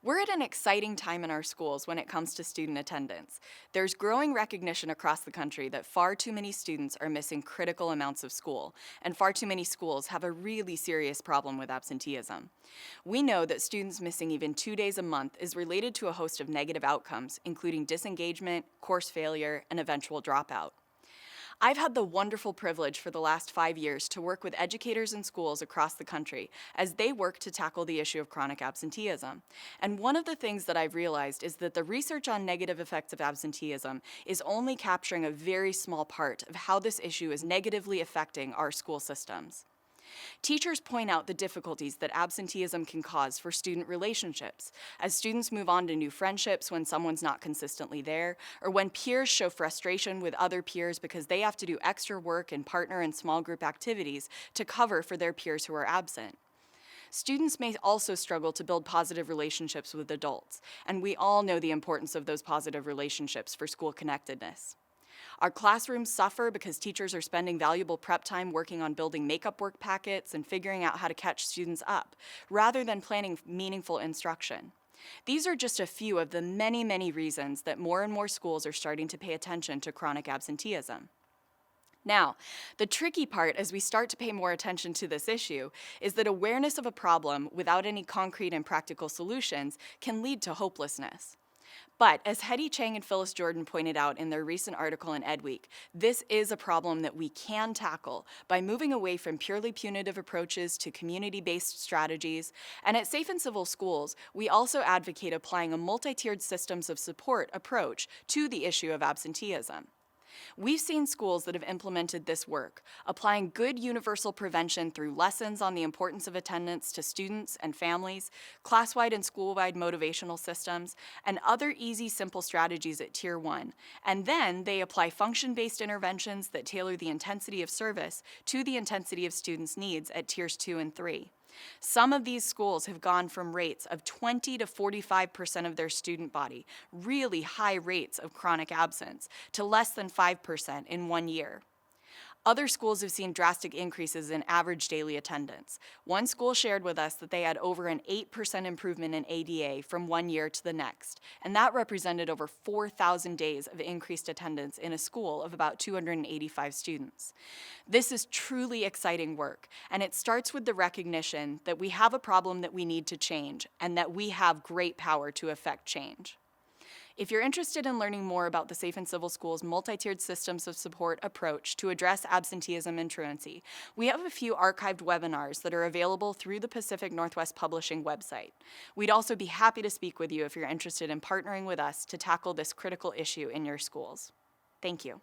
We're at an exciting time in our schools when it comes to student attendance. There's growing recognition across the country that far too many students are missing critical amounts of school, and far too many schools have a really serious problem with absenteeism. We know that students missing even 2 days a month is related to a host of negative outcomes, including disengagement, course failure, and eventual dropout. I've had the wonderful privilege for the last 5 years to work with educators in schools across the country as they work to tackle the issue of chronic absenteeism. And one of the things that I've realized is that the research on negative effects of absenteeism is only capturing a very small part of how this issue is negatively affecting our school systems. Teachers point out the difficulties that absenteeism can cause for student relationships, as students move on to new friendships when someone's not consistently there, or when peers show frustration with other peers because they have to do extra work and partner in small group activities to cover for their peers who are absent. Students may also struggle to build positive relationships with adults, and we all know the importance of those positive relationships for school connectedness. Our classrooms suffer because teachers are spending valuable prep time working on building makeup work packets and figuring out how to catch students up, rather than planning meaningful instruction. These are just a few of the many, many reasons that more and more schools are starting to pay attention to chronic absenteeism. Now, the tricky part as we start to pay more attention to this issue is that awareness of a problem without any concrete and practical solutions can lead to hopelessness. But as Hetty Chang and Phyllis Jordan pointed out in their recent article in EdWeek, this is a problem that we can tackle by moving away from purely punitive approaches to community-based strategies. And at Safe and Civil Schools, we also advocate applying a multi-tiered systems of support approach to the issue of absenteeism. We've seen schools that have implemented this work, applying good universal prevention through lessons on the importance of attendance to students and families, class-wide and school-wide motivational systems, and other easy, simple strategies at Tier 1. And then they apply function-based interventions that tailor the intensity of service to the intensity of students' needs at Tiers 2 and 3. Some of these schools have gone from rates of 20 to 45% of their student body, really high rates of chronic absence, to less than 5% in 1 year. Other schools have seen drastic increases in average daily attendance. One school shared with us that they had over an 8% improvement in ADA from 1 year to the next, and that represented over 4,000 days of increased attendance in a school of about 285 students. This is truly exciting work, and it starts with the recognition that we have a problem that we need to change, and that we have great power to affect change. If you're interested in learning more about the Safe and Civil Schools multi-tiered systems of support approach to address absenteeism and truancy, we have a few archived webinars that are available through the Pacific Northwest Publishing website. We'd also be happy to speak with you if you're interested in partnering with us to tackle this critical issue in your schools. Thank you.